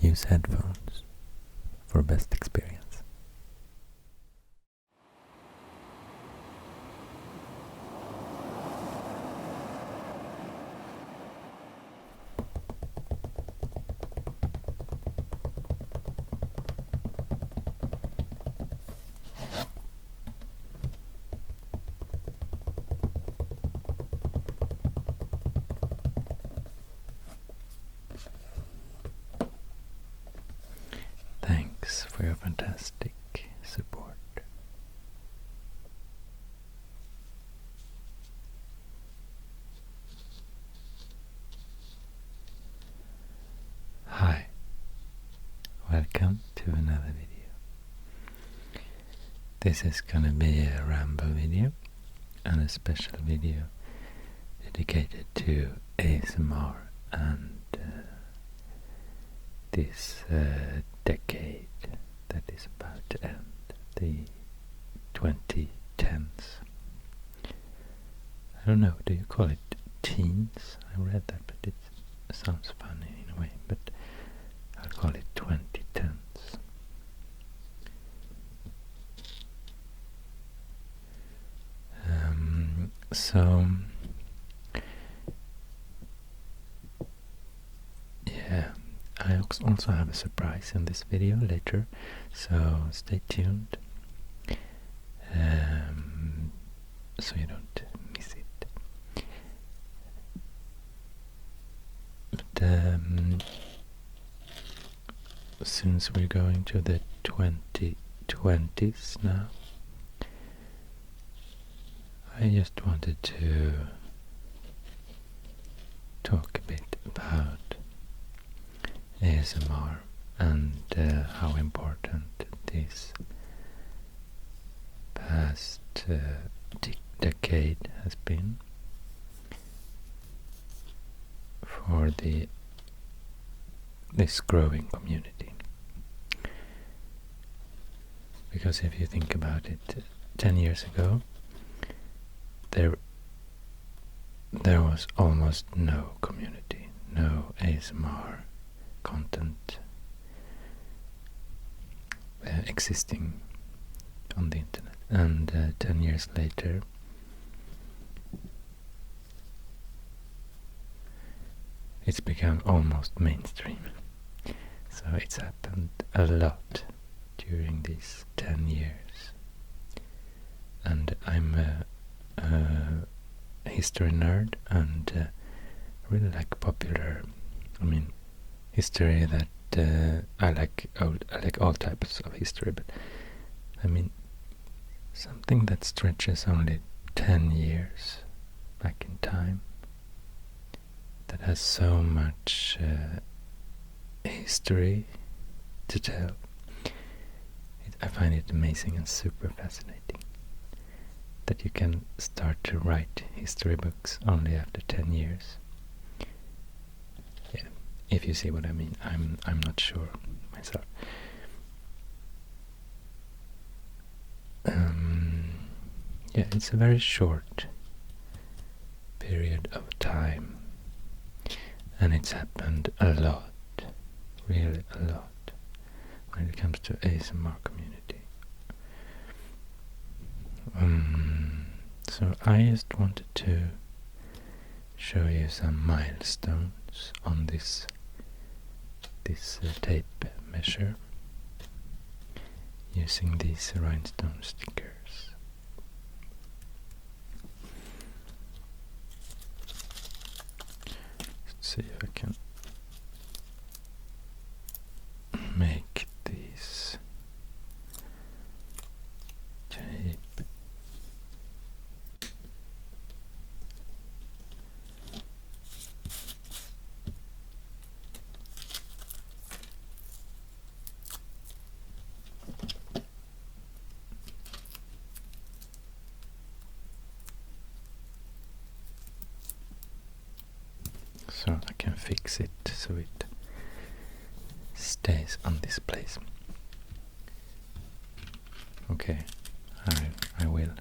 use headphones for best experience. Thanks for your fantastic support. Hi, welcome to another video. This is gonna be a ramble video and a special video dedicated to ASMR and this decade that is about to end, the 2010s. I don't know, do you call it teens? I read that, but it sounds funny in a way, but I'll call it 2010s. So yeah, I also have a surprise in this video later, so stay tuned so you don't miss it. But since we're going to the 2020s now, I just wanted to talk a bit about ASMR and how important this past decade has been for this growing community. Because if you think about it, 10 years ago there was almost no community, no ASMR content existing on the internet, and 10 years later it's become almost mainstream. So it's happened a lot during these 10 years, and I'm a history nerd and really like history that I like all types of history, but I mean something that stretches only 10 years back in time, that has so much history to tell. I find it amazing and super fascinating that you can start to write history books only after 10 years. Yeah, if you see what I mean. I'm not sure myself. Yeah, it's a very short period of time, and it's happened a lot, really a lot, when it comes to ASMR community. So I just wanted to show you some milestones on this tape measure using these rhinestone stickers. Let's see if I can make these tape. So I can fix it so it stays on this place. Okay, I will.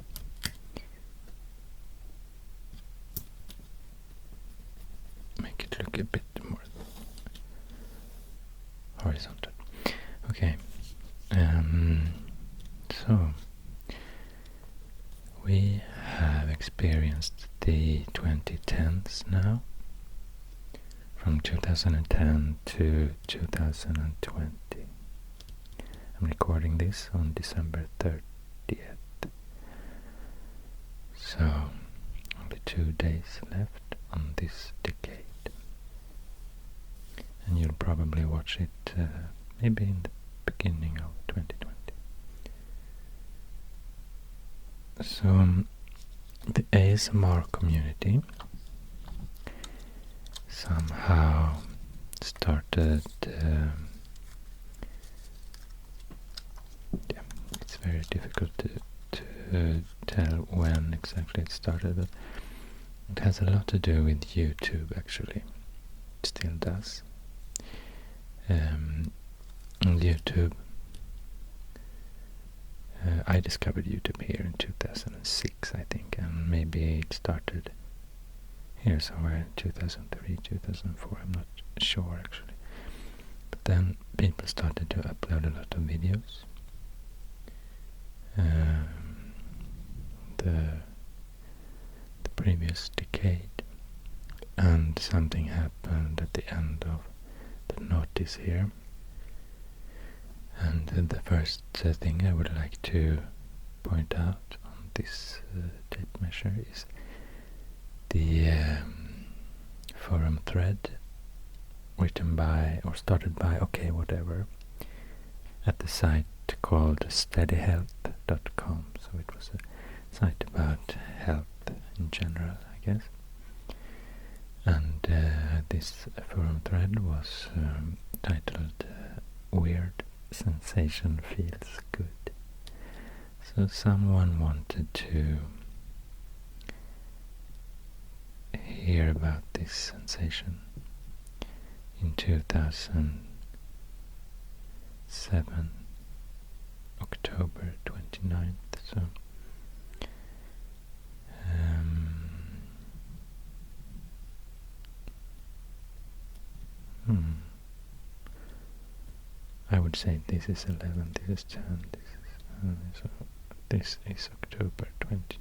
Make it look a bit more horizontal. Okay. So we have experienced the 2010s now, from 2010 to 2020. I'm recording this on December 30th, so only 2 days left on this decade. And you'll probably watch it maybe in the beginning of 2020. So the ASMR community somehow started, it's very difficult to tell when exactly it started, but it has a lot to do with YouTube actually. It still does. On YouTube, I discovered YouTube here in 2006, I think, and maybe it started here somewhere in 2003, 2004, I'm not sure actually. But then people started to upload a lot of videos. The previous decade, and something happened at the end of the notice here. And the first thing I would like to point out on this tape measure is the forum thread written by, or started by, okay, whatever, at the site called steadyhealth.com. So it was a site about health in general, I guess. And this forum thread was titled Weird Sensation Feels Good. So someone wanted to hear about this sensation in 2007, October 29th. So I would say this is 11, this is 10, this is October 29th.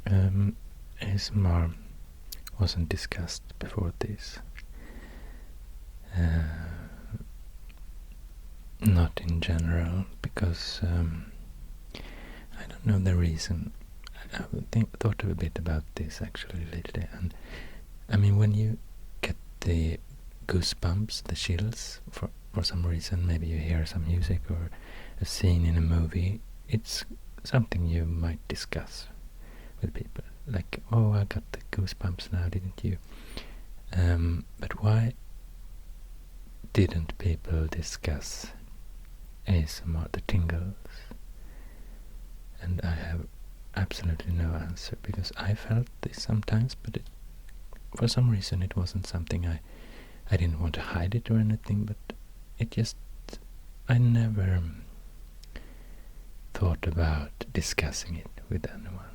And ASMR wasn't discussed before this. Not in general, because I don't know the reason. I thought a bit about this actually lately, and I mean, when you get the goosebumps, the chills, for some reason, maybe you hear some music or a scene in a movie, it's something you might discuss with people. Like, oh, I got the goosebumps now, didn't you? But why didn't people discuss ASMR, the tingles? And I have absolutely no answer, because I felt this sometimes, but for some reason it wasn't something I didn't want to hide it or anything, but it just, I never thought about discussing it with anyone.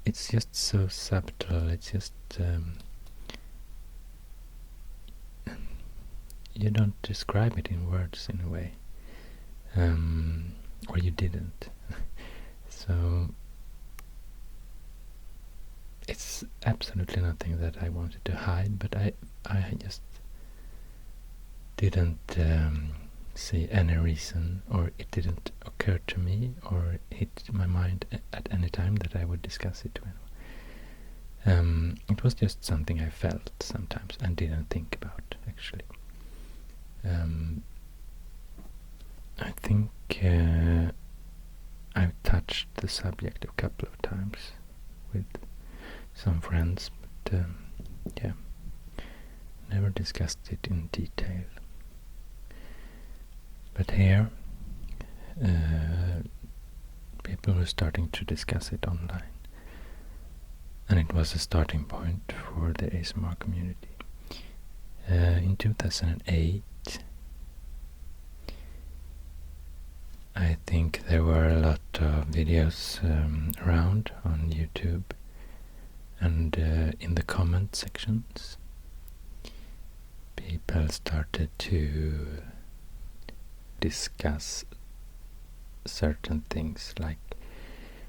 It's just so subtle, it's just, you don't describe it in words in a way, or you didn't. So it's absolutely nothing that I wanted to hide, but I just didn't see any reason, or it didn't occur to me or hit my mind at any time that I would discuss it to anyone. It was just something I felt sometimes and didn't think about, actually. I think I've touched the subject a couple of times with some friends, but yeah, never discussed it in detail. But here, people were starting to discuss it online, and it was a starting point for the ASMR community. In 2008, I think there were a lot of videos around on YouTube, and in the comment sections people started to discuss certain things, like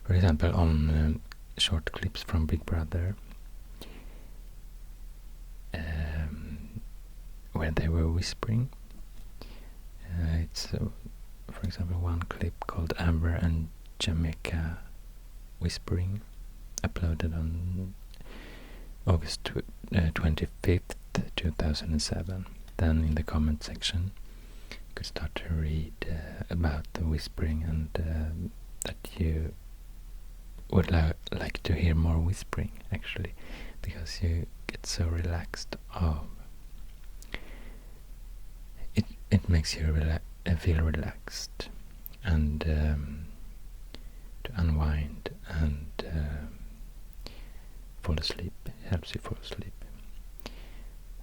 for example on short clips from Big Brother, where they were whispering. It's for example one clip called Amber and Jameka whispering, uploaded on August 25th, 2007. Then in the comment section you could start to read about the whispering, and that you would like to hear more whispering, actually, because you get so relaxed. It makes you feel relaxed, and to unwind and fall asleep. It helps you fall asleep.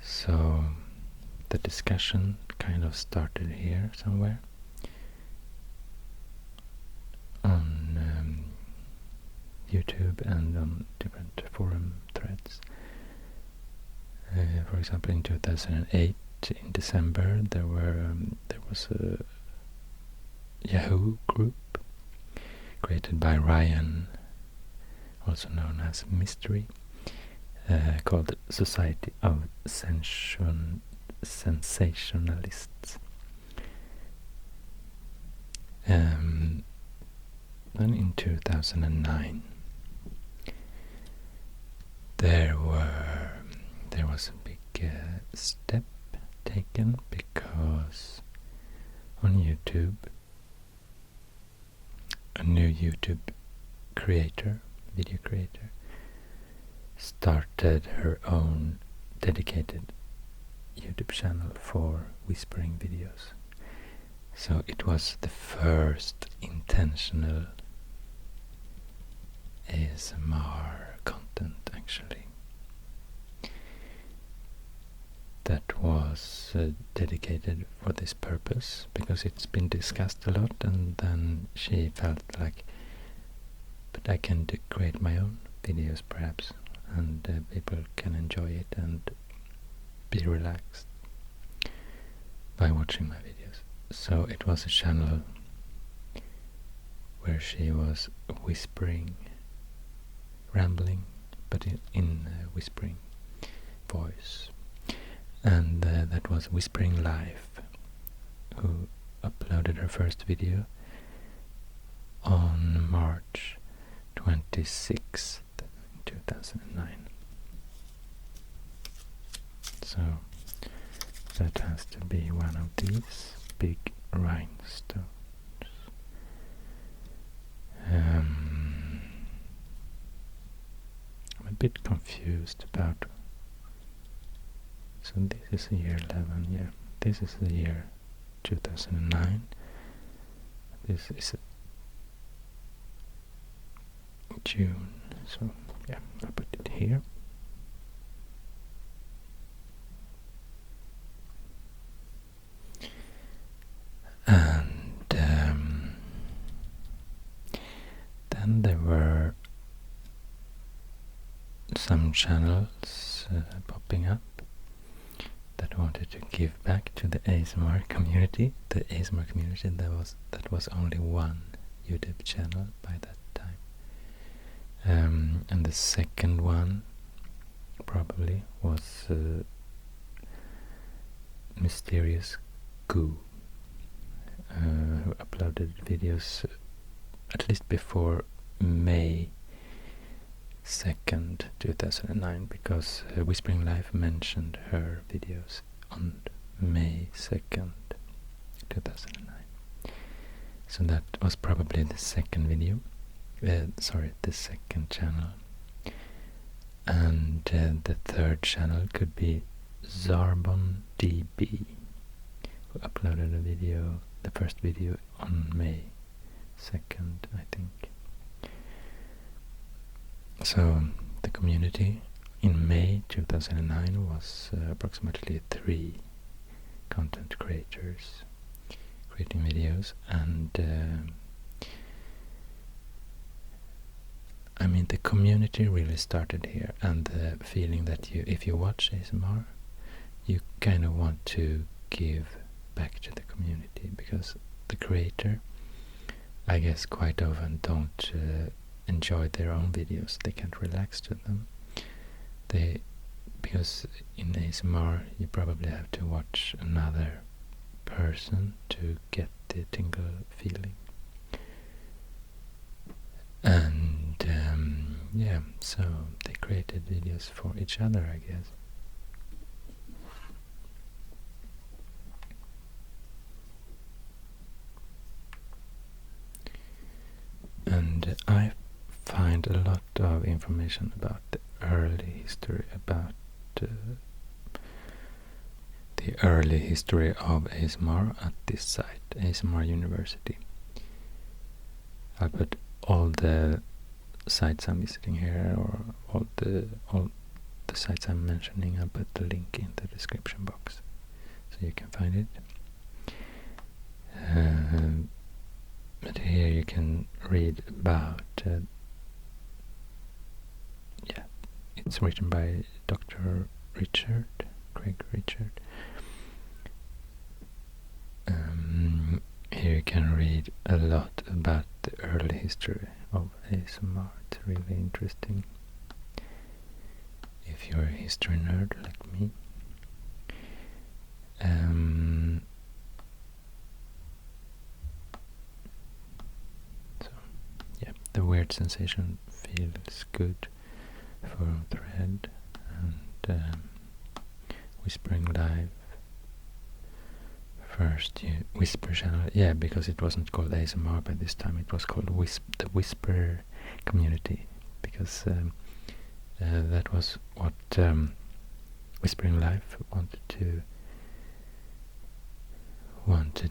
So the discussion kind of started here somewhere on YouTube and on different forum threads. For example, in 2008, in December, there was a Yahoo group created by Ryan, also known as Mystery, called Society of Sensationalists. Then in 2009 there was a big step taken, because on YouTube a new YouTube video creator, started her own dedicated YouTube channel for whispering videos. So it was the first intentional ASMR content, actually, that was dedicated for this purpose, because it's been discussed a lot, and then she felt like, but I can create my own videos perhaps, and people can enjoy it and be relaxed by watching my videos. So it was a channel where she was whispering, rambling, but in whispering voice. And that was WhisperingLife, who uploaded her first video on March 26th, 2009. So that has to be one of these big rhinestones. I'm a bit confused about. So this is the year 11, yeah. This is the year 2009. This is June, so yeah, I'll put it here. And then there were some channels popping up that wanted to give back to the ASMR community. The ASMR community, that was only one YouTube channel by that time. And the second one probably was Mysterious Goo, who uploaded videos at least before May 2nd, 2009, because WhisperingLife mentioned her videos on May 2nd, 2009. So that was probably the second video, the second channel. And the third channel could be asmrdb, who uploaded a video, the first video on May 2nd, I think. So the community in May 2009 was approximately 3 content creators creating videos, and I mean, the community really started here, and the feeling that if you watch ASMR, you kind of want to give back to the community, because the creator, I guess, quite often don't enjoy their own videos. They can't relax to them. Because in ASMR you probably have to watch another person to get the tingle feeling. And yeah, so they created videos for each other, I guess. And I find a lot of information about the early history, about the early history of ASMR at this site, ASMR University. I'll put all the sites I'm visiting here, or all the sites I'm mentioning. I'll put the link in the description box so you can find it. But here you can read about yeah, it's written by Dr. Craig Richard. Here you can read a lot about the early history of ASMR. It's really interesting if you're a history nerd like me. So yeah, the weird sensation feels good for Thread, and WhisperingLife. First Whisper channel, yeah, because it wasn't called ASMR by this time, it was called the Whisper community, because that was what WhisperingLife wanted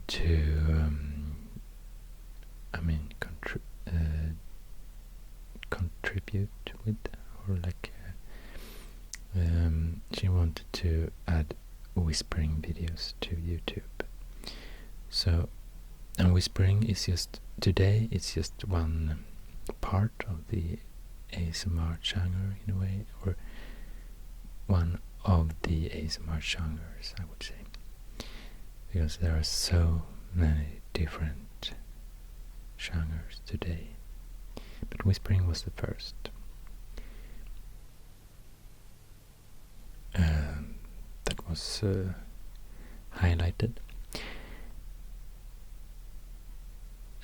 to I mean contribute with, or like she wanted to add whispering videos to YouTube. So, and whispering is just, today it's just one part of the ASMR genre in a way, or one of the ASMR genres, I would say, because there are so many different genres today, but whispering was the first. That was highlighted,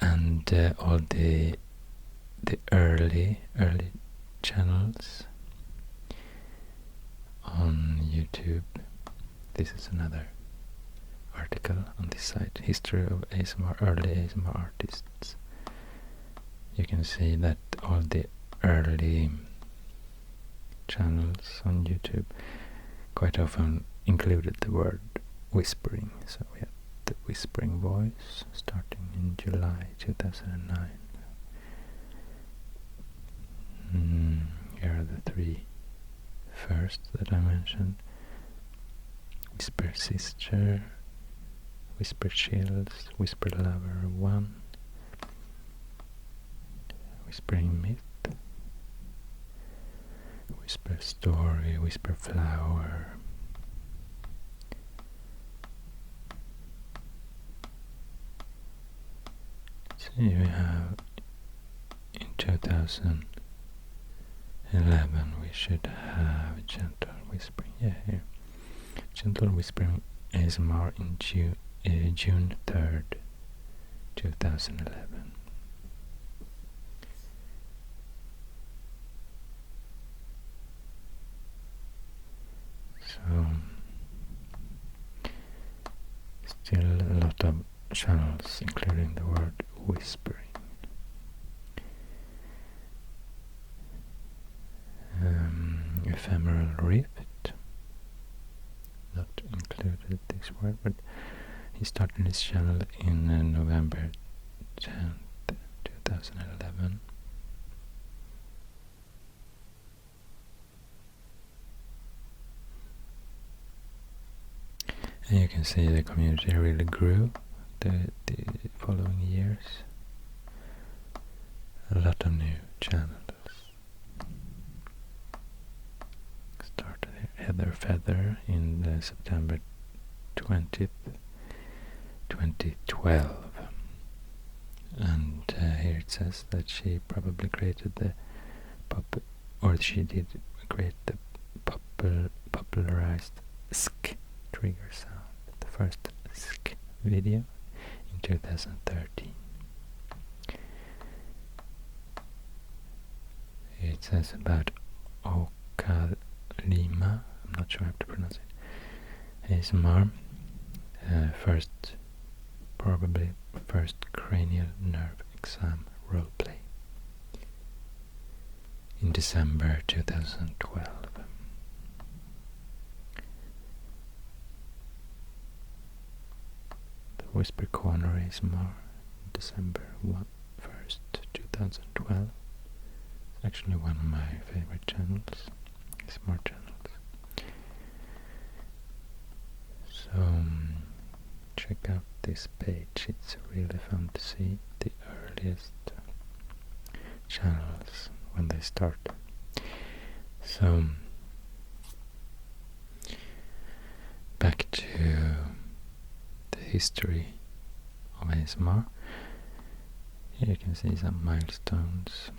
and all the early channels on YouTube. This is another article on this site, History of ASMR, Early ASMR Artists. You can see that all the early channels on YouTube quite often included the word whispering. So we had the Whispering Voice starting in July 2009. Here are the 3 first that I mentioned: Whisper Sister, Whisper Chills, Whisper Lover 1, Whispering Myth, Whisper Story, Whisper Flower. So you have in 2011 we should have Gentle Whispering. Yeah, here. Gentle Whispering ASMR in June 3rd, 2011. So, still a lot of channels including the word whispering. Ephemeral Rift, not included this word, but he started his channel in November 10th, 2011. And you can see the community really grew the following years. A lot of new channels. Started Heather Feather in September 20th, 2012. And here it says that she probably created the she did create the popularized sk trigger sound, the first sk video in 2013. It says about Okalima, I'm not sure how to pronounce it, ASMR, probably first cranial nerve exam roleplay in December 2012. The Whisper Corner ASMR, December 1st, 2012. It's actually one of my favorite channels, smart channels. So check out this page, it's really fun to see the earliest channels when they start. So back to the history of ASMR. Here you can see some milestones.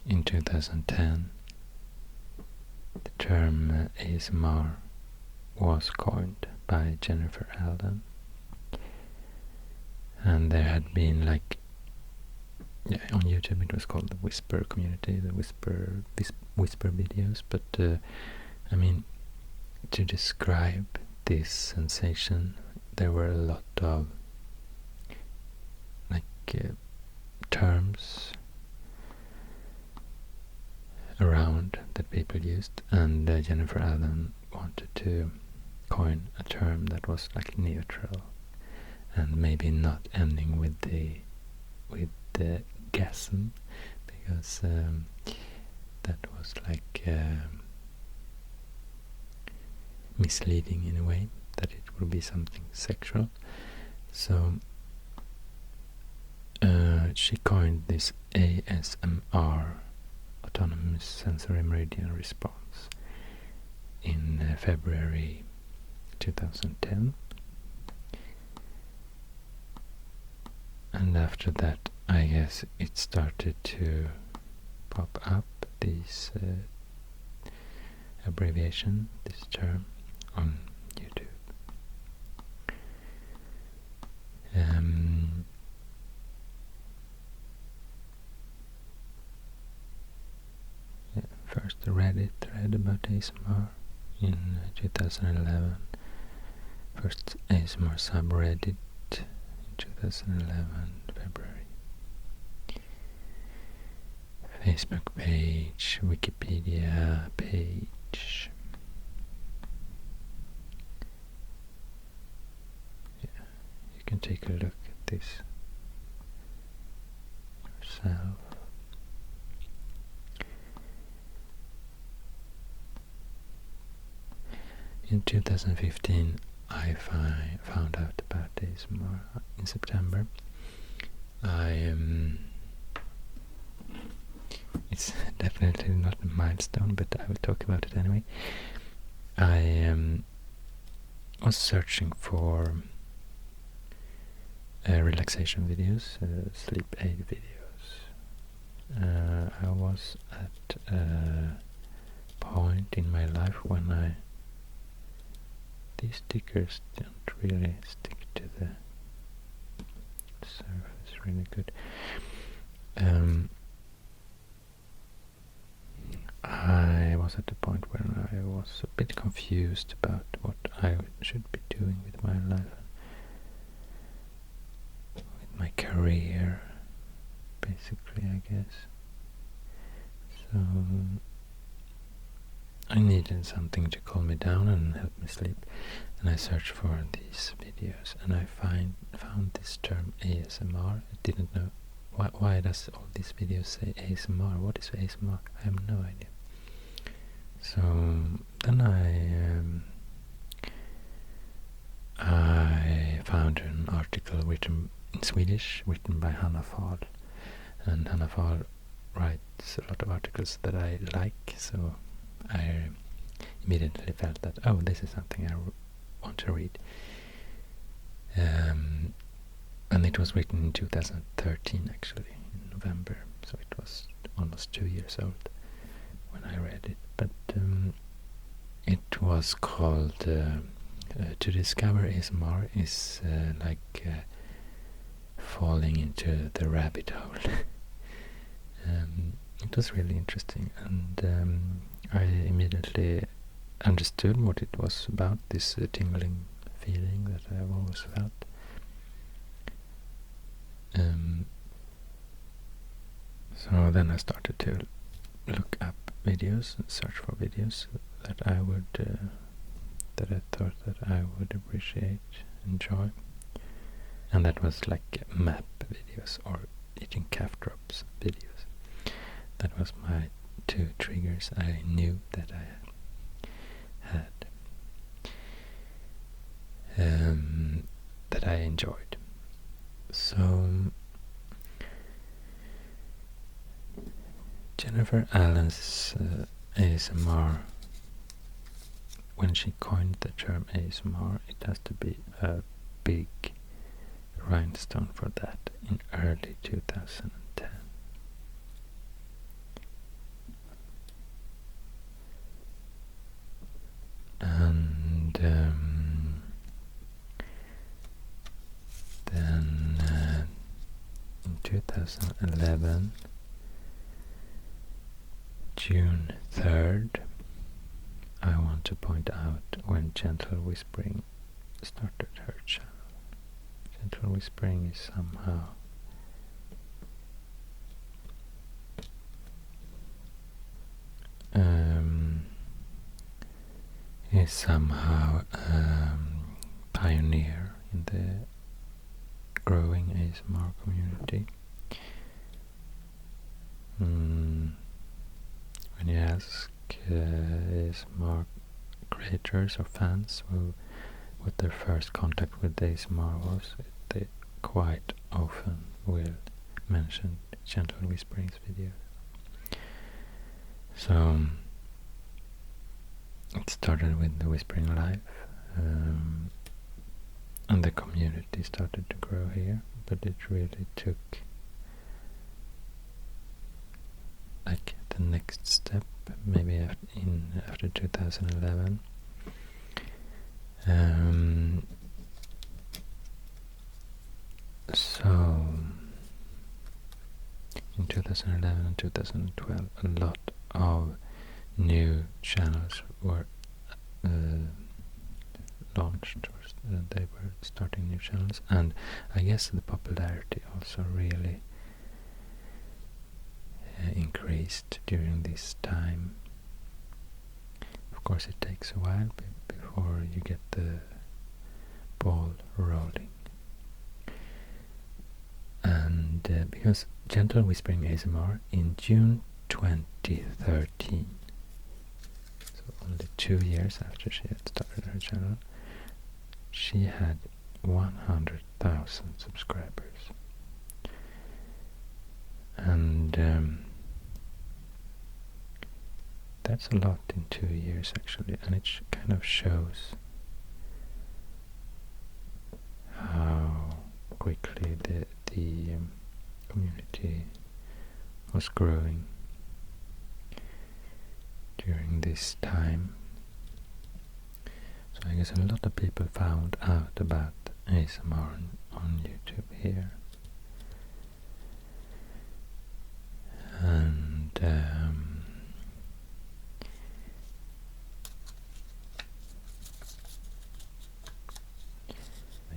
In 2010 the term ASMR was coined by Jennifer Allen, and there had been on YouTube it was called the Whisper community, the Whisper videos, but I mean, to describe this sensation there were a lot of terms around that people used, and Jennifer Allen wanted to coin a term that was neutral and maybe not ending with the gasm, because that was misleading in a way, that it would be something sexual. So she coined this ASMR, autonomous sensory meridian response, in February 2010. And after that, I guess it started to pop up, this abbreviation, this term, on YouTube. First the Reddit thread about ASMR in 2011. First ASMR subreddit in 2011, February. Facebook page, Wikipedia page. Yeah, you can take a look at this yourself. In 2015, I found out about ASMR in September. It's definitely not a milestone, but I will talk about it anyway. I was searching for relaxation videos, sleep aid videos. I was at a point in my life when these stickers don't really stick to the surface really good. I was at the point where I was a bit confused about what I should be doing with my life, with my career, basically, I guess. So I needed something to calm me down and help me sleep, and I searched for these videos, and I found this term ASMR. I didn't know why does all these videos say ASMR. What is ASMR? I have no idea. So then I found an article written in Swedish, written by Hanna Fahl, and Hanna Fahl writes a lot of articles that I like, so I immediately felt that, oh, this is something I want to read. And it was written in 2013, actually, in November, so it was almost 2 years old when I read it. But it was called To Discover ASMR is like falling into the rabbit hole. It was really interesting, and I immediately understood what it was about, this tingling feeling that I've always felt. So then I started to look up videos and search for videos that I would that I thought that I would appreciate, enjoy, and that was like map videos or eating calf drops videos. That was my two triggers I knew that I had, that I enjoyed. So Jennifer Allen's ASMR, when she coined the term ASMR, it has to be a big rhinestone for that in early 2010. And then in 2011, June 3rd, I want to point out when Gentle Whispering started her channel. Gentle Whispering is somehow pioneer in the growing ASMR community. When you ask ASMR creators or fans what their first contact with ASMR was, they quite often will mention Gentle Whispering's videos. So it started with the WhisperingLife, and the community started to grow here, but it really took like the next step, maybe after 2011. So in 2011 and 2012, a lot of new channels were launched, or they were starting new channels, and I guess the popularity also really increased during this time. Of course, it takes a while before you get the ball rolling. And because Gentle Whispering ASMR in June 2013, so only 2 years after she had started her channel, she had 100,000 subscribers. And that's a lot in 2 years, actually, and it kind of shows how quickly the community was growing during this time. So I guess a lot of people found out about ASMR on YouTube here. And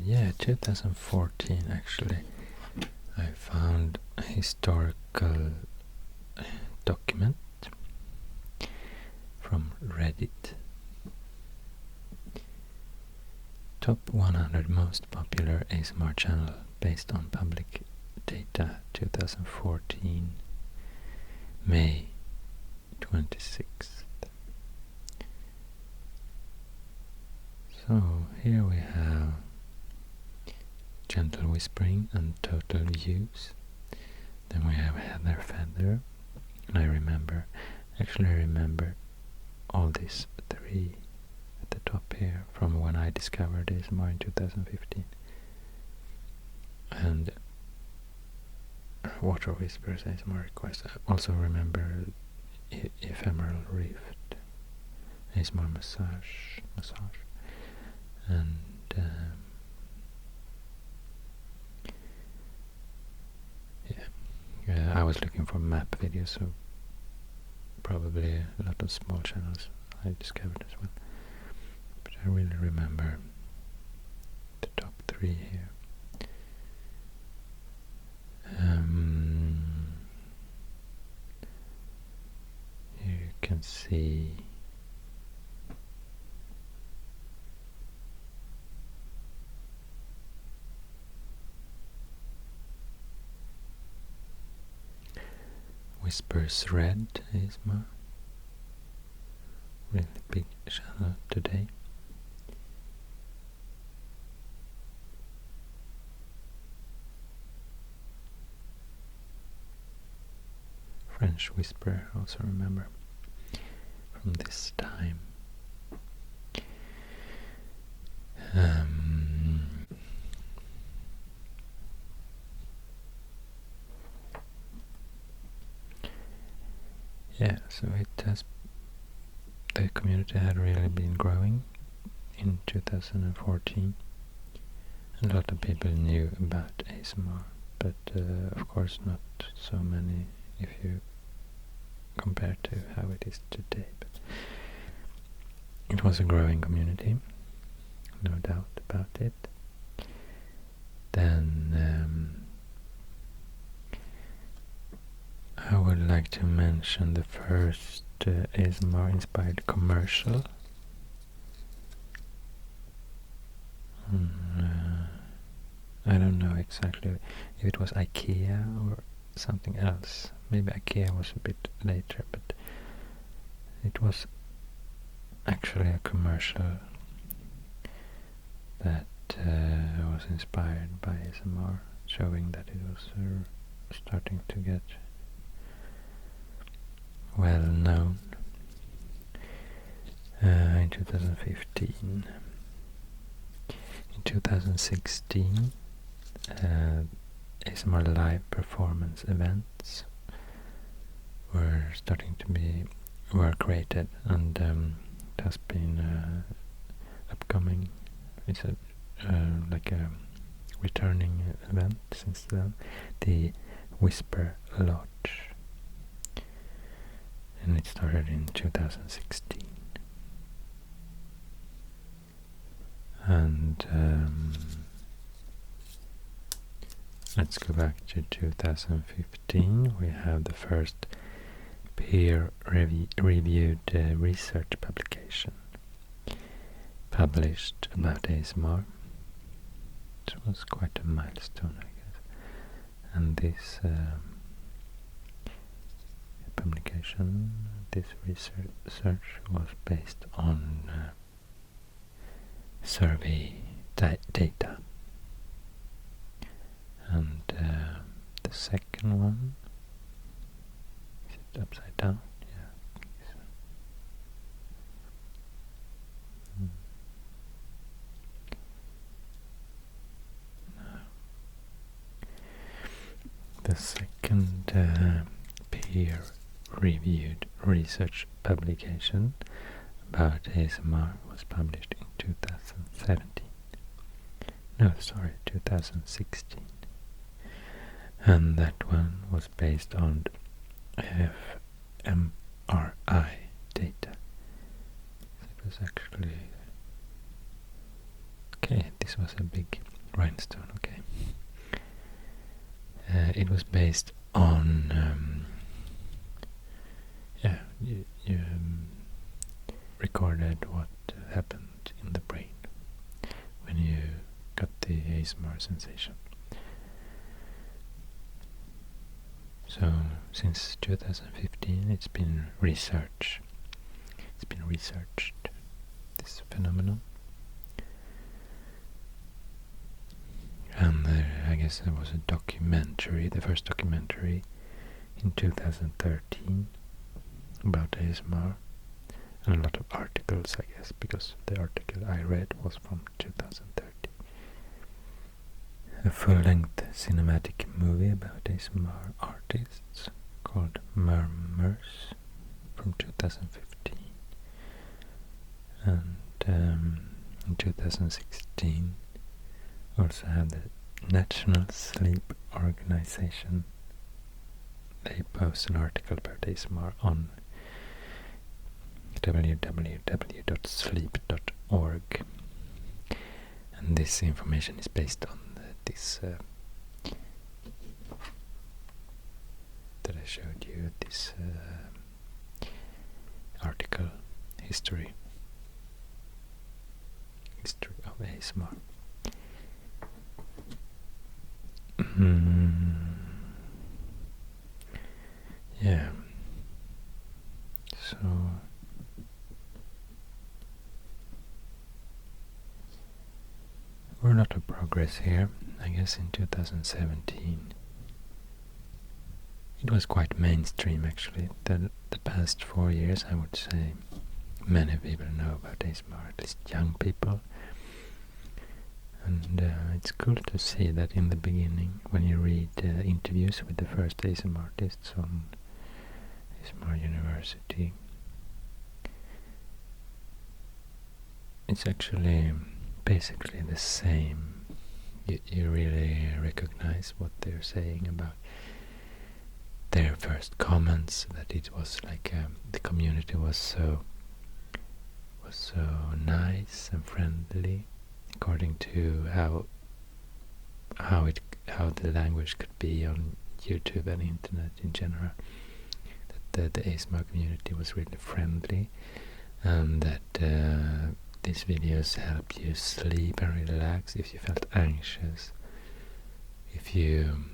yeah, 2014 actually, I found a historical document from Reddit. Top 100 most popular ASMR channel based on public data 2014, May 26th. So here we have gentle whispering and total use. Then we have heather feather, and I remember all these three at the top here from when I discovered ASMR in 2015. And water whispers ASMR request. I also remember ephemeral rift ASMR massage, and I was looking for map videos, so probably a lot of small channels I discovered as well. But I really remember the top three here. Here you can see Whispers Red ASMR, really big channel today. French Whisper, also remember from this time. Yeah, so the community had really been growing in 2014. A lot of people knew about ASMR, but of course not so many if you compare to how it is today. But it was a growing community, no doubt about it. Then I would like to mention the first ASMR-inspired commercial. I don't know exactly if it was IKEA or something else. Maybe IKEA was a bit later, but it was actually a commercial that was inspired by ASMR, showing that it was starting to get well known in 2015. In 2016, ASMR live performance events were created, and it has been upcoming. It's like a returning event since then, the Whisper Lodge, and it started in 2016. And let's go back to 2015. We have the first peer-reviewed research publication published about ASMR. It was quite a milestone, I guess. And this publication, this research was based on survey data. And the second one, is it upside down? Yeah. The second peer-reviewed research publication about ASMR was published in 2017. No, sorry, 2016. And that one was based on fMRI data. It was actually... Okay, this was a big rhinestone, okay. It was based on... you recorded what happened in the brain when you got the ASMR sensation. So since 2015 it's been researched, this phenomenon, And I guess there was a documentary, the first documentary in 2013 about ASMR, and a lot of articles, I guess, because the article I read was from 2013. A full-length cinematic movie about ASMR artists called Murmurs from 2015. And in 2016 also had the National Sleep Organization. They post an article about ASMR on www.sleep.org, and this information is based on this that I showed you, this article, history of ASMR. Yeah, so we're a lot of progress here. I guess in 2017 it was quite mainstream, actually. The past 4 years, I would say, many people know about ASMR, at least young people. And it's cool to see that in the beginning, when you read interviews with the first ASMRtists on ASMR University, it's actually basically the same. You really recognize what they're saying about their first comments, that it was like the community was so nice and friendly, according to how the language could be on YouTube and internet in general. That the ASMR community was really friendly, and that these videos helped you sleep and relax if you felt anxious, if you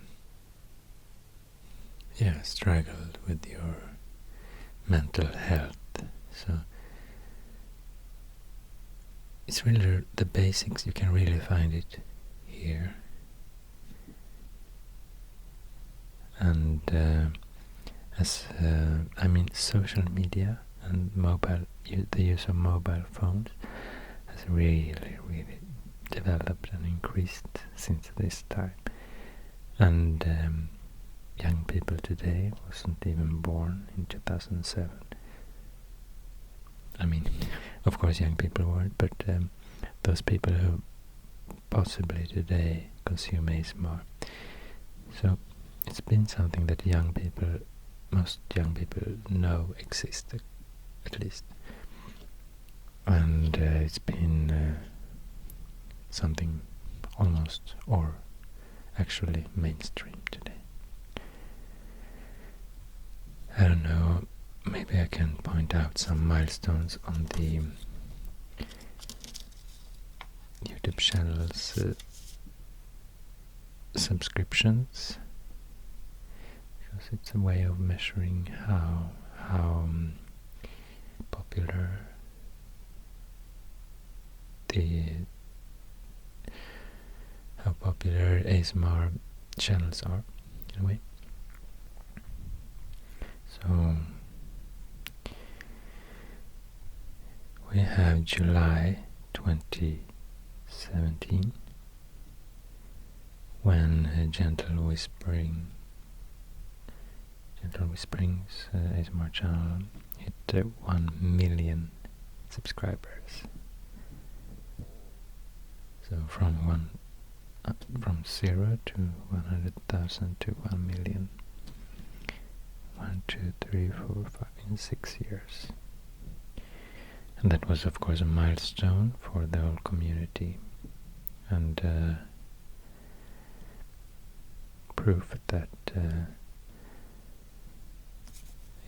struggled with your mental health. So it's really the basics. You can really find it here. And social media and the use of mobile phones has really developed and increased since this time. And young people today wasn't even born in 2007. I mean, of course young people weren't, but those people who possibly today consume ASMR. So it's been something that most young people know exists, at least. And it's been something almost, or actually mainstream today. I don't know, maybe I can point out some milestones on the YouTube channel's subscriptions, because it's a way of measuring how popular ASMR channels are, in a way. So we have July 2017, when Gentle Whispering's ASMR channel hit 1 million subscribers. So from 0 to 100,000 to 1 million. 1, 2, 3, 4, 5, in 6 years. And that was, of course, a milestone for the whole community, and proof that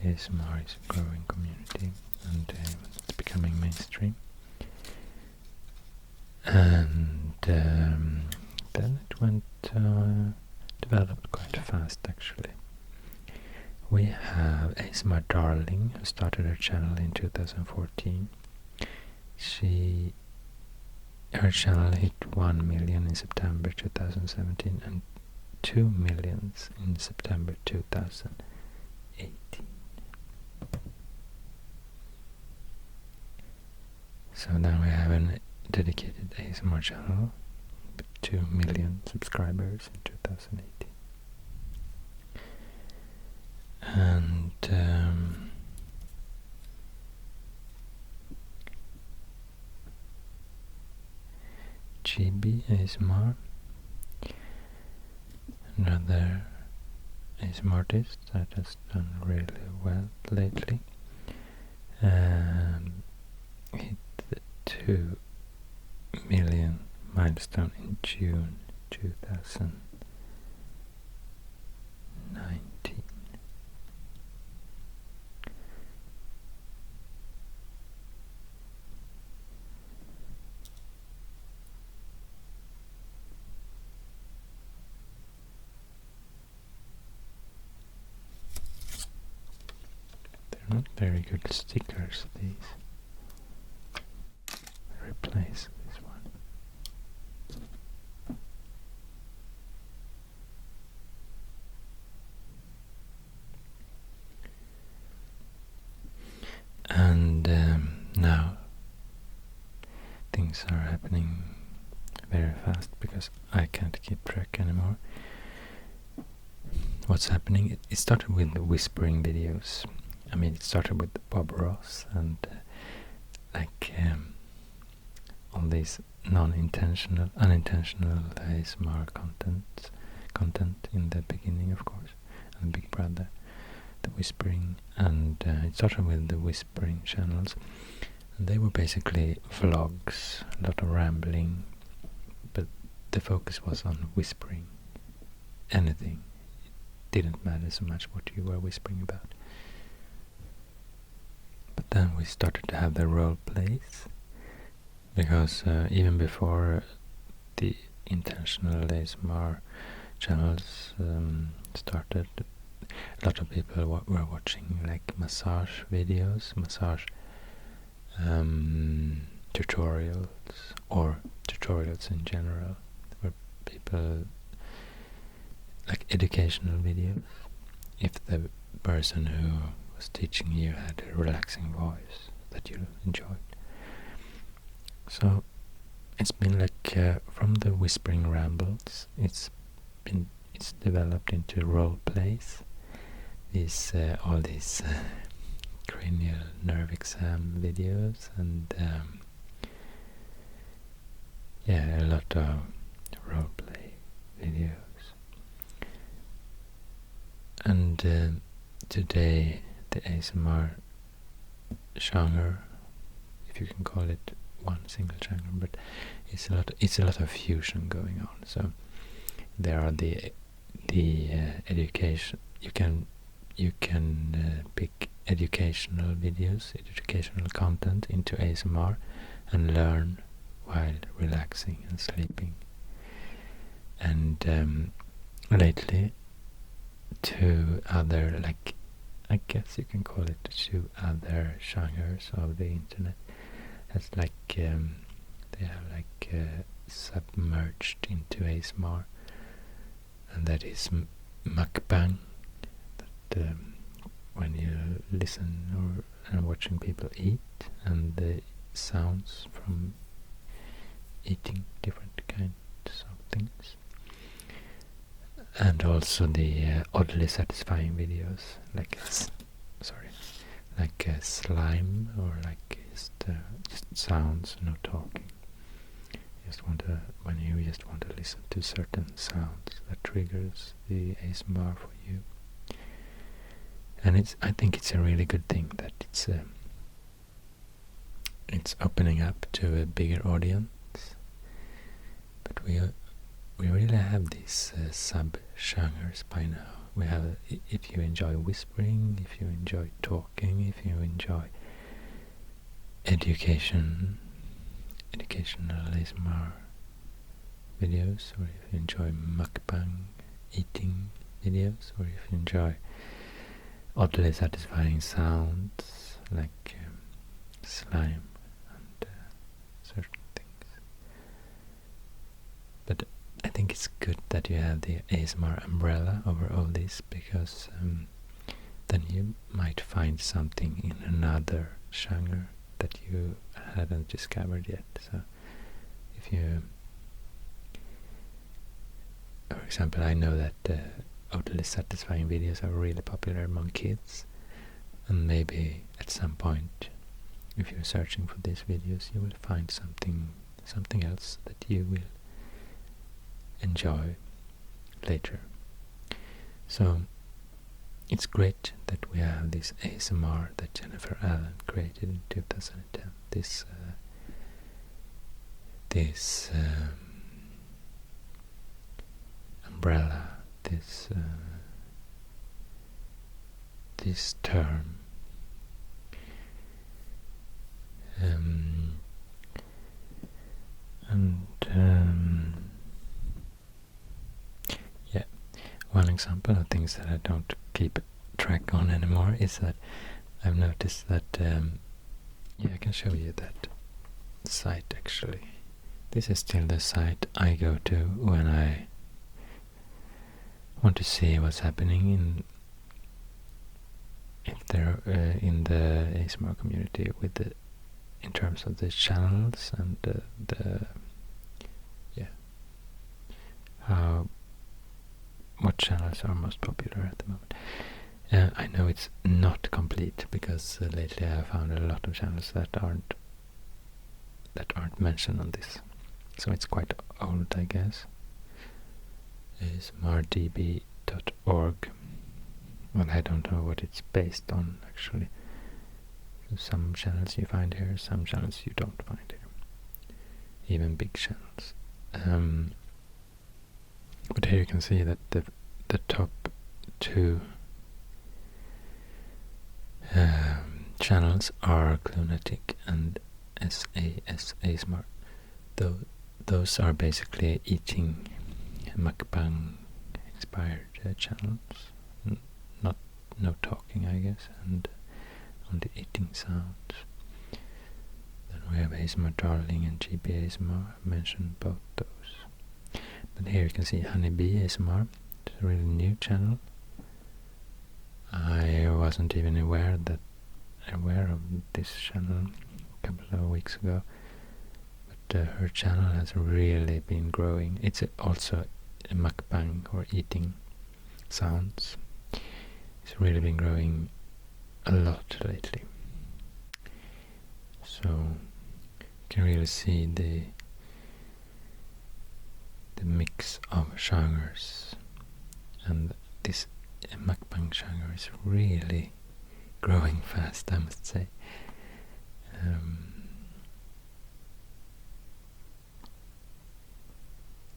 ASMR is a growing community, and it's becoming mainstream. And then it went developed quite fast, actually. We have ASMR Darling, who started her channel in 2014. She her channel hit 1 million in September 2017 and 2 millions in September 2018. So now we have a dedicated ASMR channel with 2 million subscribers in 2018. And GB ASMR, another ASMRtist that has done really well lately, hit the 2 million milestone in June 2019. Not very good stickers, these. Replace this one. And now things are happening very fast because I can't keep track anymore. What's happening? It started with the whispering videos. I mean, it started with Bob Ross and all these unintentional ASMR content in the beginning, of course, and Big Brother, the whispering, and it started with the whispering channels, and they were basically vlogs, a lot of rambling, but the focus was on whispering. Anything. It didn't matter so much what you were whispering about. But then we started to have the role plays, because even before the intentional ASMR channels started, a lot of people were watching like massage videos, massage tutorials, or tutorials in general, where people like educational videos, if the person who was teaching you had a relaxing voice that you enjoyed. So it's been like from the whispering rambles, it's developed into role plays. These all these cranial nerve exam videos, and yeah, a lot of role play videos. And today the ASMR genre, if you can call it one single genre, but it's a lot of fusion going on. So there are the education. You can pick educational videos, educational content into ASMR, and learn while relaxing and sleeping. And lately, two other, like, I guess you can call it two other genres of the internet, has like they have like submerged into ASMR, and that is mukbang. That when you listen or watching people eat, and the sounds from eating different kinds of things, and also the oddly satisfying videos, like like slime, or like just sounds, no talking. When you just want to listen to certain sounds, that triggers the ASMR for you. And I think it's a really good thing that it's opening up to a bigger audience. But we really have these sub-genres by now. We have, if you enjoy whispering, if you enjoy talking, if you enjoy educational ASMR videos, or if you enjoy mukbang eating videos, or if you enjoy oddly satisfying sounds like slime and certain things. But I think it's good that you have the ASMR umbrella over all this, because then you might find something in another genre that you hadn't discovered yet. So if you, for example, I know that utterly satisfying videos are really popular among kids, and maybe at some point, if you're searching for these videos, you will find something else that you will enjoy later. So it's great that we have this ASMR that Jennifer Allen created in 2010. This umbrella, this term. Yeah, one example of things that I don't keep track on anymore is that I've noticed that yeah, I can show you that site actually. This is still the site I go to when I want to see what's happening in the ASMR community in terms of the channels and what channels are most popular at the moment. I know it's not complete, because lately I have found a lot of channels that aren't mentioned on this, so it's quite old, I guess. asmrdb.org. Well, I don't know what it's based on actually. Some channels you find here, some channels you don't find here, even big channels. But here you can see that the top two channels are Lunatic and ASMR. Those are basically eating mukbang inspired channels. No talking, I guess, and only eating sounds. Then we have ASMR Darling and GB ASMR. I mentioned both those. But here you can see Honeybee ASMR. It's a really new channel. I wasn't even aware of this channel a couple of weeks ago. But her channel has really been growing. It's also a mukbang, or eating sounds. It's really been growing a lot lately. So you can really see the mix of genres, and this mukbang genre is really growing fast, I must say.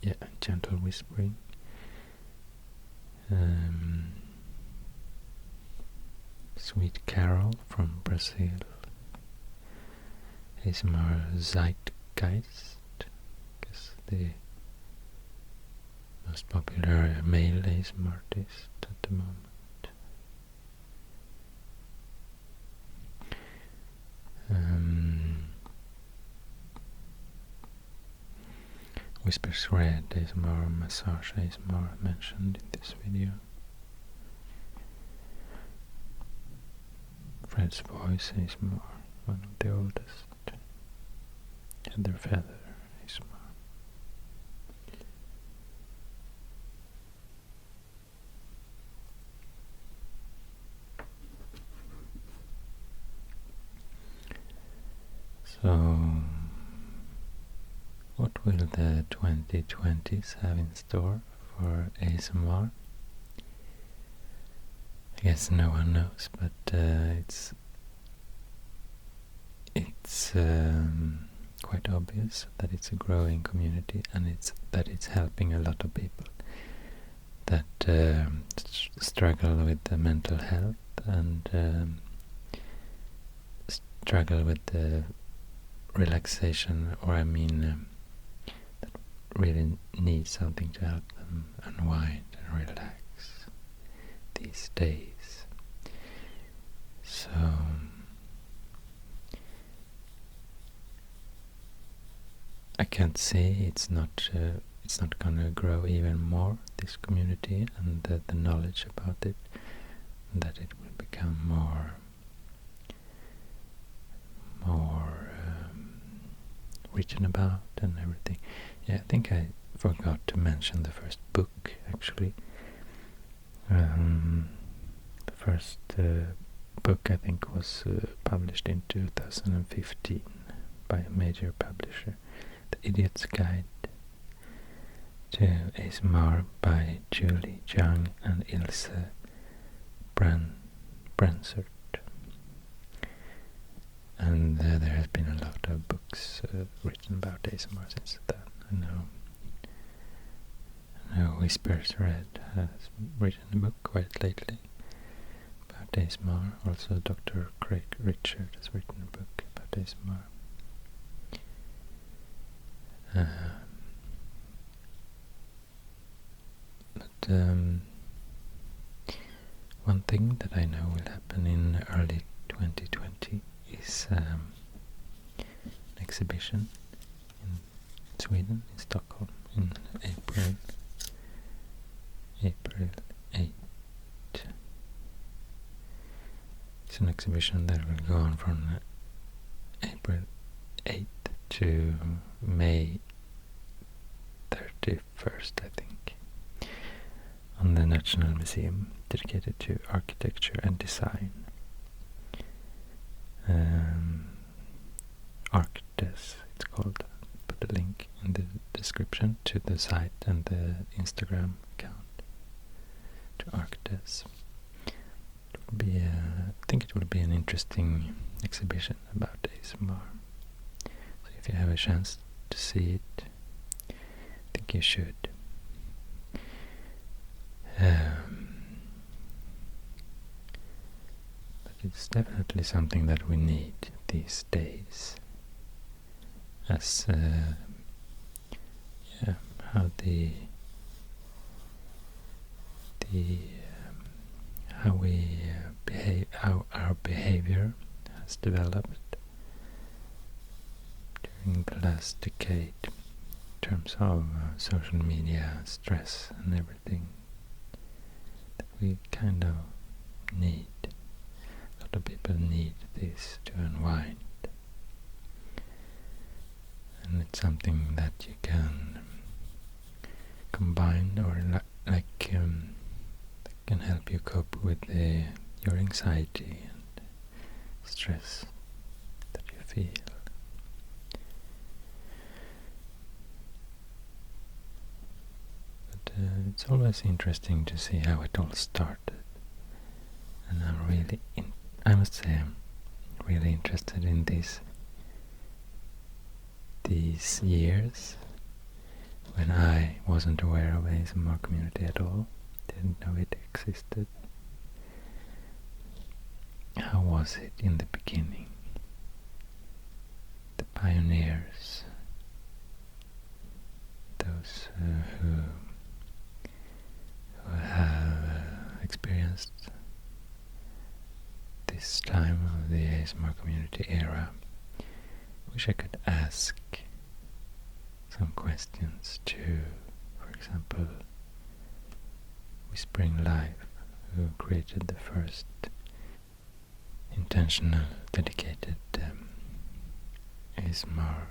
Yeah, gentle whispering. Sweet Carol from Brazil. ASMR Zeitgeist, guess the most popular male ASMRtist at the moment. Whispers Red ASMR, Massage ASMR mentioned in this video. Fred's Voice ASMR, one of the oldest. Heather Feather ASMR. So, what will the 2020s have in store for ASMR? I guess no one knows, but it's quite obvious that it's a growing community, and that it's helping a lot of people that struggle with the mental health and struggle with the relaxation, or that really need something to help them unwind and relax these days. So I can't say it's it's not going to grow even more, this community, and the knowledge about it, and that it will become more written about and everything. Yeah, I think I forgot to mention the first book, actually. The first book, I think, was published in 2015 by a major publisher, The Idiot's Guide to ASMR by Julie Jung and Ilse Bransert. And there has been a lot of books written about ASMR since then. I know WhisperingLife has written a book quite lately about ASMR. Also Dr. Craig Richard has written a book about ASMR. One thing that I know will happen in early 2020 is an exhibition in Sweden, in Stockholm, in April 8th. It's an exhibition that will go on from April 8th to May 31st, I think, on the National Museum, dedicated to architecture and design. ArkDes, it's called. Put a link in the description to the site and the Instagram account to ArkDes. I think it will be an interesting exhibition about ASMR. So if you have a chance to see it, I think you should. But it's definitely something that we need these days, as how how we behave, how our behavior has developed during the last decade in terms of social media, stress and everything, that we kind of need. A lot of people need this to unwind, and it's something that you can combine, or that can help you cope with your anxiety and stress that you feel. But it's always interesting to see how it all started, and I must say I'm really interested in these years when I wasn't aware of ASMR community at all, didn't know it existed. How was it in the beginning? The pioneers, those who have experienced this time of the ASMR community era. Wish I could ask some questions to, for example, WhisperingLife, who created the first intentional, dedicated ASMR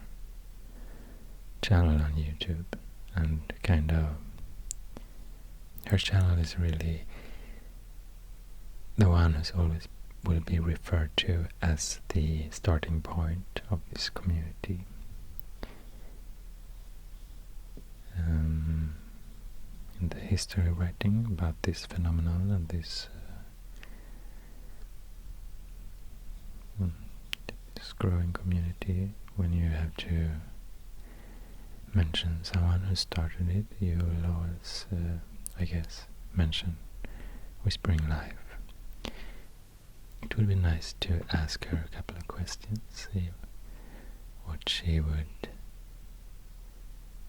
channel on YouTube, and kind of her channel is really the one who's always will be referred to as the starting point of this community. In the history writing about this phenomenon and this growing community, when you have to mention someone who started it, you will always, I guess, mention WhisperingLife. It would be nice to ask her a couple of questions, see what she would,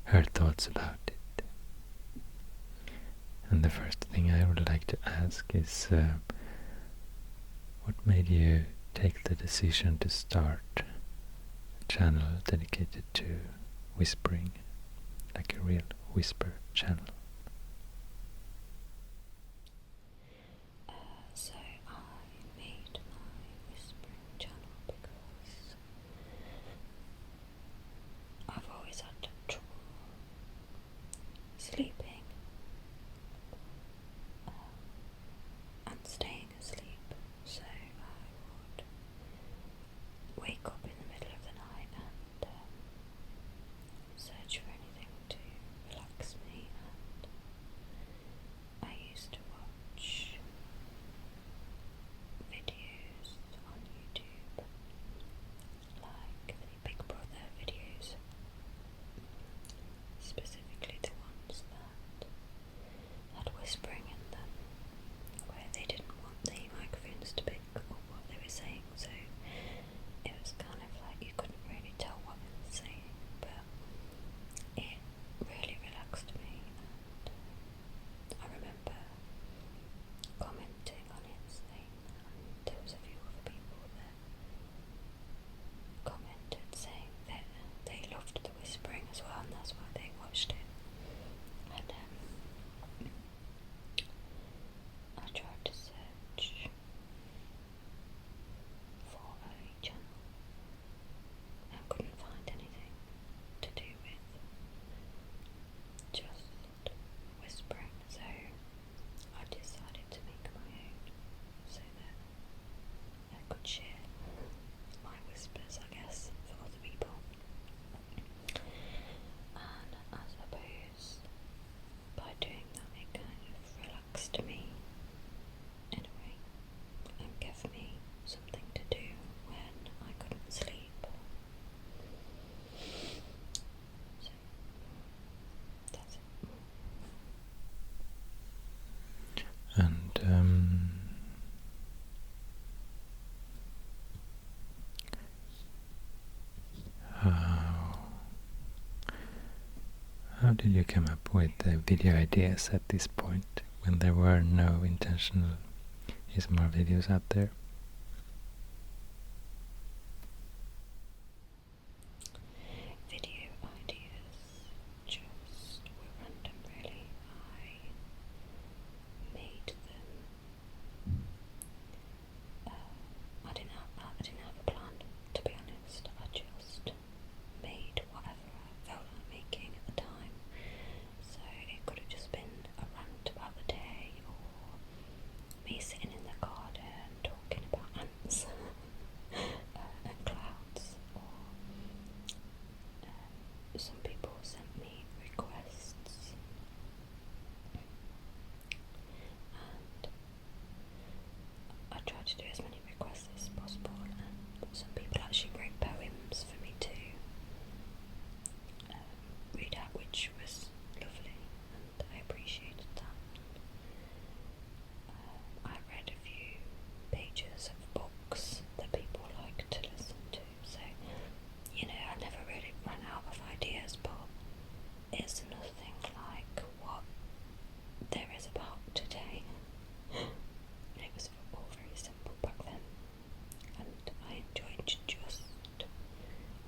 her thoughts about it. And the first thing I would like to ask is, what made you take the decision to start a channel dedicated to whispering, like a real Whisper channel? So I made my whispering channel because I've always had trouble sleeping and staying asleep, so I would wake up in the middle of the night and search for anything to relax me, and I used to watch videos on YouTube, like the Big Brother videos, specifically the ones that had whispering in them, where they didn't want the microphones to pick up what they were saying, so it was kind of like you couldn't really tell what they were saying, but it really relaxed me, and I remember commenting on it saying that, and there was a few other people that commented saying that they loved the whispering as well, and that's why they watched it. And I tried to search for a channel and couldn't find anything to do with just whispering, so I decided to make my own so that I could share my whispers, I guess, for other people. And I suppose by doing that it kind of relaxed me in a way and gave me something to do when I couldn't sleep. So that's it. And how did you come up with the video ideas at this point, when there were no intentional ASMR videos out there? Video ideas just were random, really. I made them. I didn't have a plan, to be honest. I just made whatever I felt like making at the time. So it could have just been a rant about the day, or me sitting in the garden talking about ants and clouds, or some people sent me requests, and I tried to do as many requests as possible, and some people actually wrote poems for me to read out, which was lovely, and I appreciated that. I read a few pages of books that people like to listen to, so I never really ran out of ideas, but it's nothing like what there is about today. It was all very simple back then, and I enjoyed just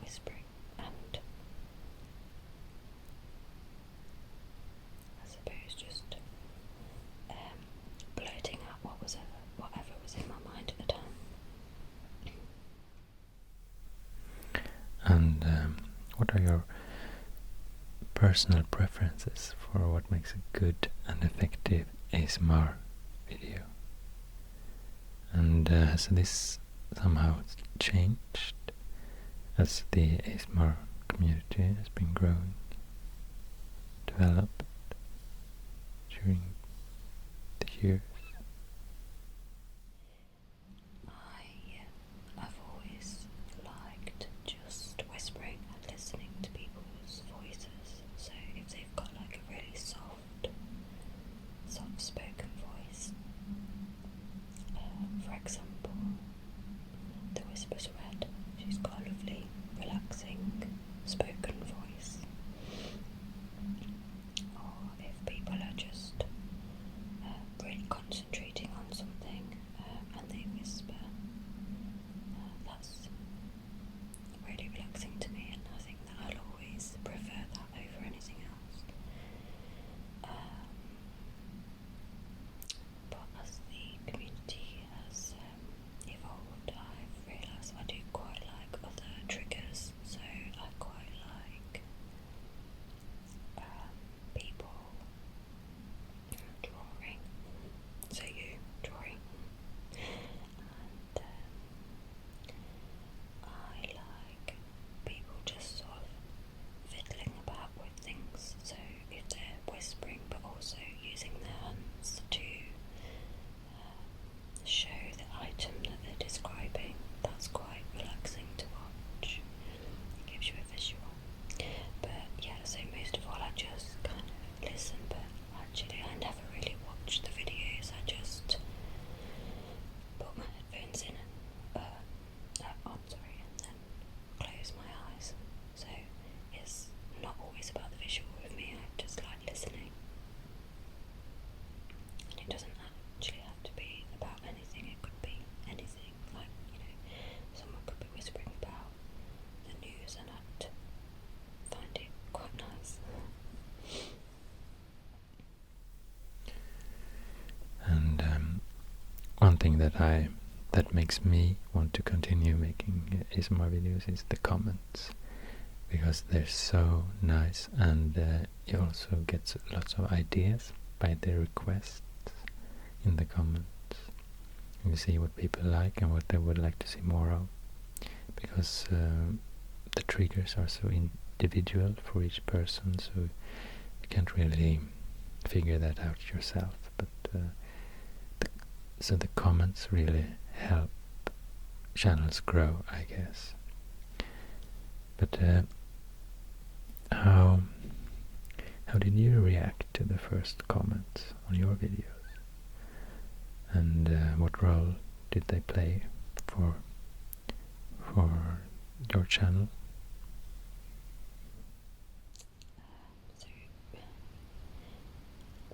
whispering and I suppose just blurting out whatever was in my mind at the time. And what are your personal preferences for what makes a good and effective ASMR video? And has this somehow changed as the ASMR community has been growing, developed during the years? I've always liked just whispering and listening to people's voices. So if they've got like a really soft spoken voice, for example, the Whispers Red, she's got a lovely, relaxing spoken voice. Or if people are just really concentrating on something and they whisper, that's really relaxing to me, and I think that I'll always prefer that over anything else. one thing that makes me want to continue making ASMR videos is the comments, because they're so nice, and you also get lots of ideas by the requests in the comments. You see what people like and what they would like to see more of, because the triggers are so individual for each person, so you can't really figure that out yourself. But so the comments really help channels grow, I guess. But how did you react to the first comments on your videos? And what role did they play for your channel? So,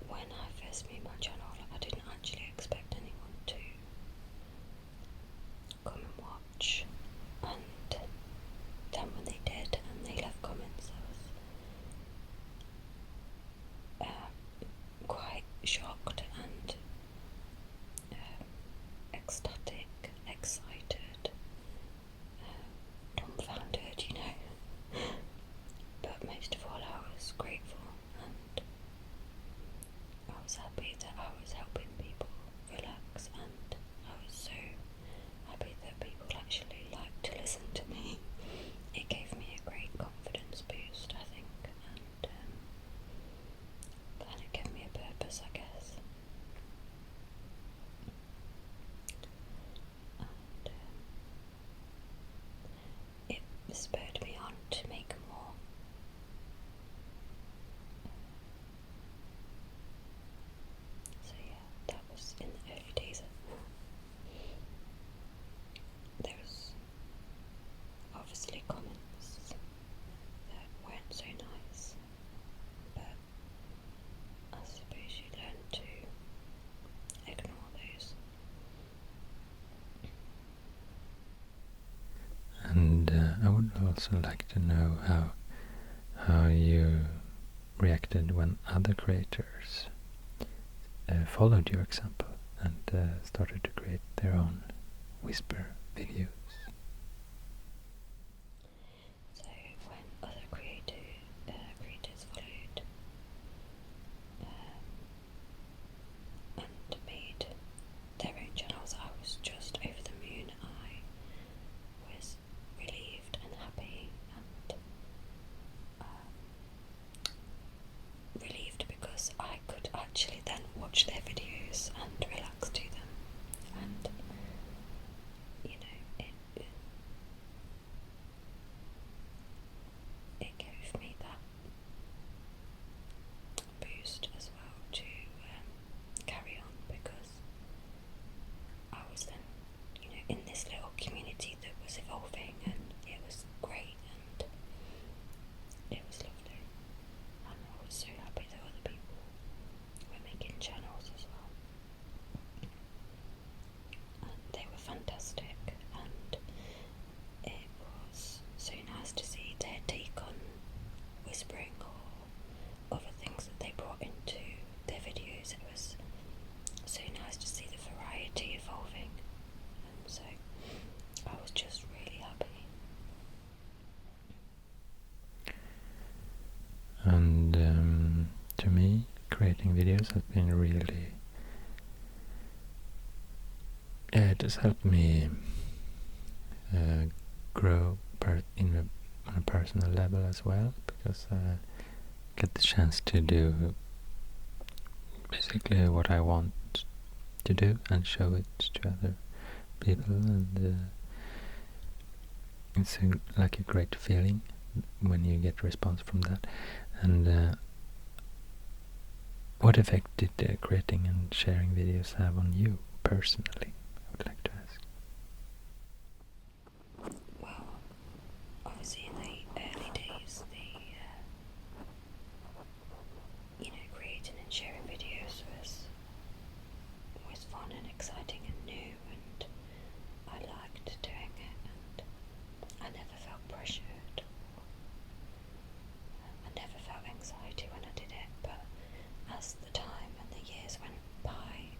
when I first made my channel, I didn't actually expect anyone to come and watch, and then when they did and they left comments, I was quite shocked and ecstatic, excited, dumbfounded, you know. But most of all, I was grateful, and I was happy that I was helping people relax, and I was so happy that people actually liked to listen to me. It gave me a great confidence boost, I think, and it gave me a purpose, I guess. And it spurred me on to make more. So yeah, that was in the early days. There was obviously comments that weren't so nice, but I suppose you learn to ignore those. And I would also like to know how you reacted when other creators followed your example and started to create their own whisper videos. So when other creators followed and made their own channels, I was just over the moon. I was relieved and happy, and relieved because I could actually then watch their videos and relax to them, and you know, it gave me that boost as well to carry on, because I was then, you know, in this little community that was evolving, and it was great, and it was lovely, and I was so happy that other people were making channels as well, and they were fantastic, and it was so nice to see their take on whispering or other things that they brought into their videos. It was so nice to see the variety evolving, and so I was just really happy. And to me, creating videos has been really, it has helped me grow on a personal level as well, because I get the chance to do basically what I want to do and show it to other people, and it's like a great feeling when you get response from that. And what effect did creating and sharing videos have on you personally, I would like to ask? Well, obviously in the early days, you know, creating and sharing videos was fun and exciting and new, and I liked doing it, and I never felt pressured, or I never felt anxiety when I did it. But as the time and the years went by,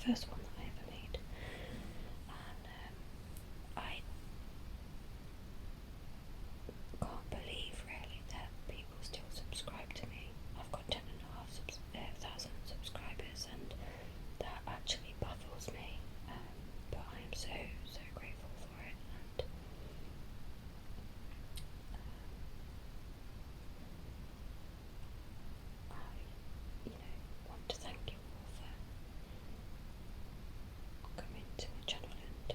first one that I ever made, and I can't believe really that people still subscribe to me. I've got 10,500 subscribers, and that actually baffles me, but I am so grateful for it, and I want to thank you all for coming to my channel and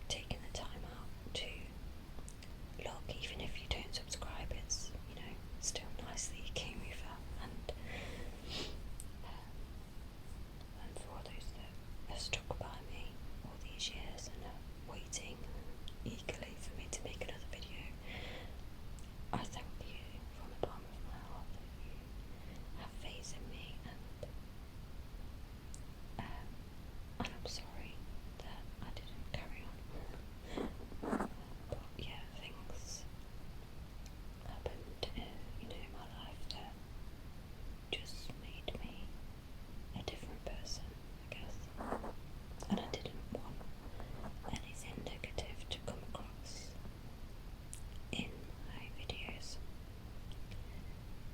taking the time out to look. Even if you don't subscribe, it's still nice that you came over, and for all those that have stuck by me all these years and are waiting eagerly for me to make another video, I thank you from the bottom of my heart that you have faith in me, and I'm sorry that I didn't carry on. But yeah, things happened in my life that just made me a different person, I guess, and I didn't want anything negative to come across in my videos,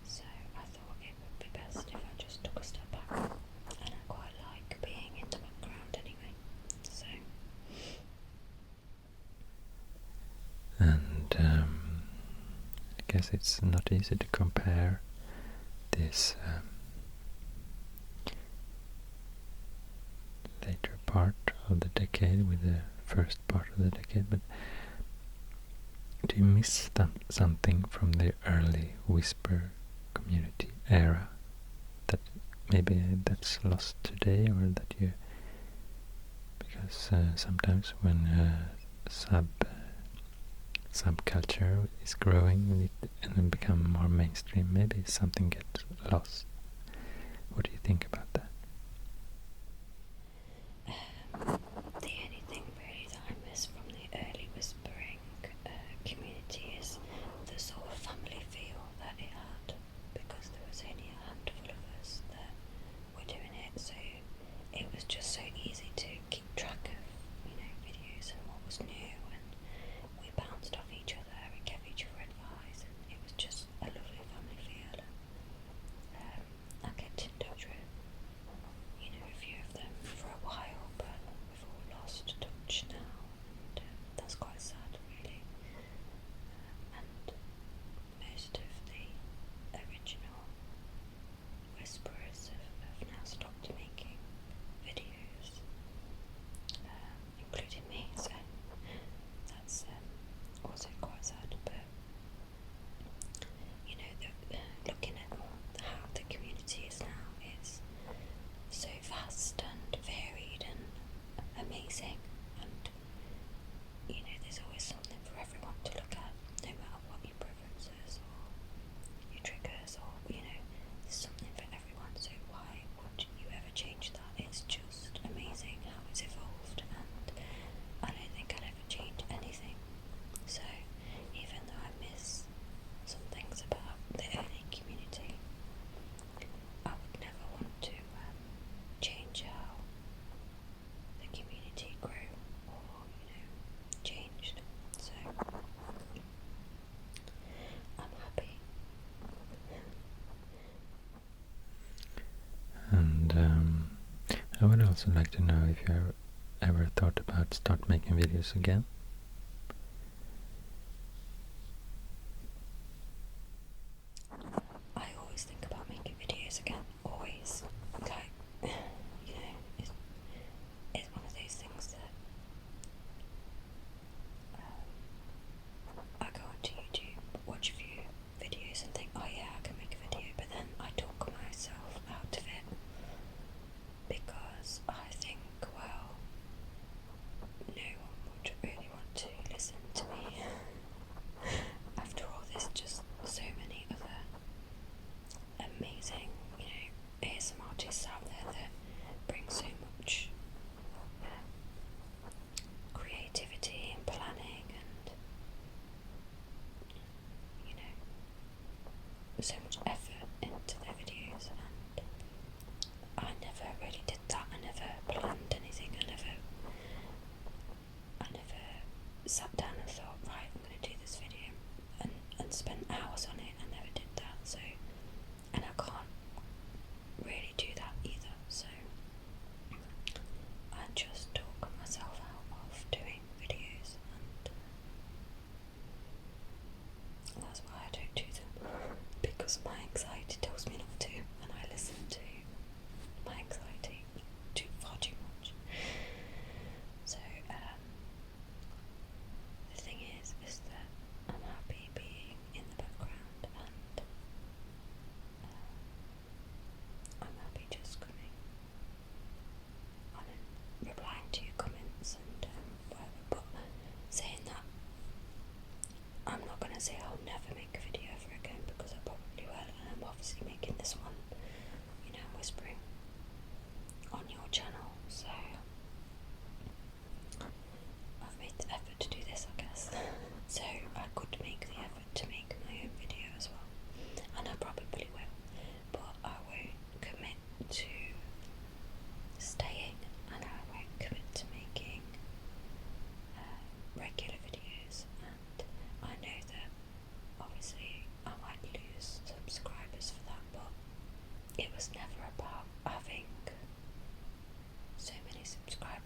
so I thought it would be best if I just took a step back, and I quite like being in the background anyway, so. And I guess it's not easy to compare this later part of the decade with the first part of the decade, but do you miss something from the early Whisper community era that maybe that's lost today, or that you, because sometimes when subculture is growing and become more mainstream, maybe something gets lost. What do you think about that? The only thing really that I miss from the early whispering community is the sort of family feel that it had, because there was only a handful of us that were doing it, so it was just so easy to keep track of videos and what was new, and we bounced off each other and gave each other advice, and it was just a lovely family feel. I kept in touch with a few of them for a while, but we've all lost touch now, and that's quite sad really. And most of the original whisperers have now stopped making videos, including me, so that's also quite sad. But looking at how the community is now, it's so vast and varied and amazing, and there's always something for everyone to look at, no matter what your preferences or your triggers, or there's something for everyone, so why would you ever change that? It's just amazing how it's evolved, and I don't think I'll ever change anything. So even though I miss some things about the early community, I would never want to change how the community grew or changed. So I'm happy. And I would also like to know if you ever thought about start making videos again. I always think about making videos again, always. Like, it's one of those things that I go onto YouTube, watch a few videos and think, oh yeah, I can make a video, but then I talk myself out of it, because I think, well, no one would really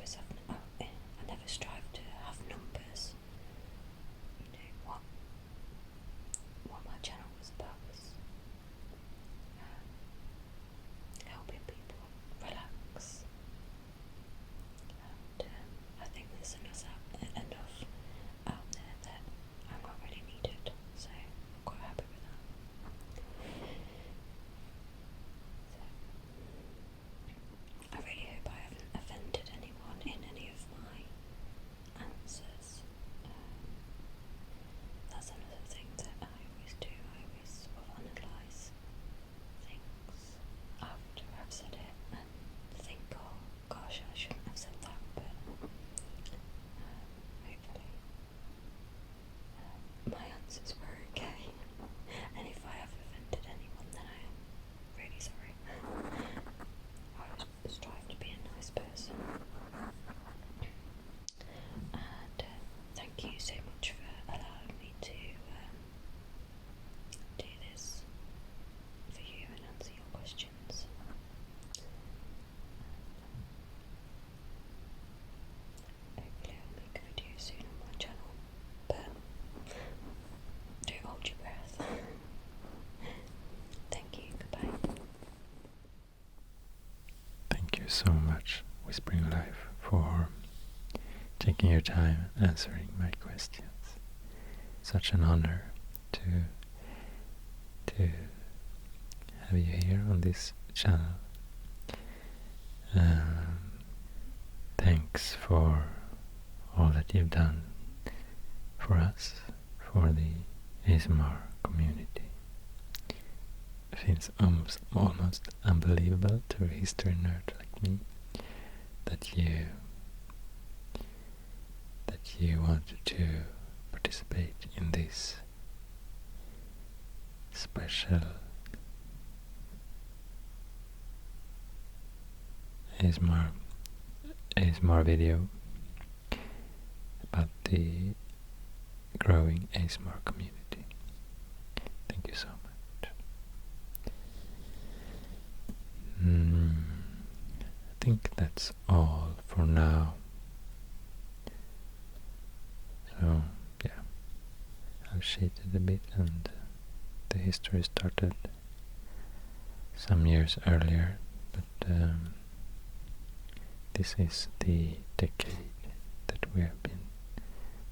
guess I never strive to have numbers. You know, what my channel was about was helping people relax. And I think there's enough out there that I'm not really needed, so I'm quite happy with that. So, I really hope I haven't offended anyone in any of my answers. That's another thing that I always do. I always sort of analyse things after I've said it and think, oh gosh, I shouldn't have said that, but hopefully my answers were okay. And if I have offended anyone, then I am really sorry. I always strive to be a nice person. And thank you so much for allowing me to do this for you and answer your questions. Hopefully I'll make a video soon on my channel, but don't hold your breath. Thank you, goodbye. Thank you so much, Whispering Life, for taking your time answering my questions. Such an honor to have you here on this channel. Thanks for all that you've done for us, for the ASMR community. It feels almost unbelievable to a history nerd like me that you wanted to participate in this special ASMR video about the growing ASMR community. Thank you so much. I think that's all for now. So, yeah, I've cheated a bit, and the history started some years earlier, but this is the decade that we have been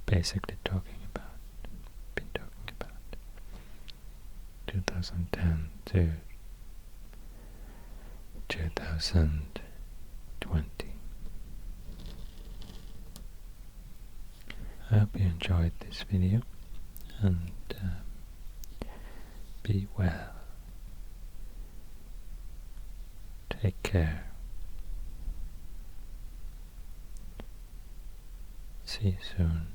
basically talking about. 2010 to 2020. I hope you enjoyed this video, and be well. Take care. See you soon.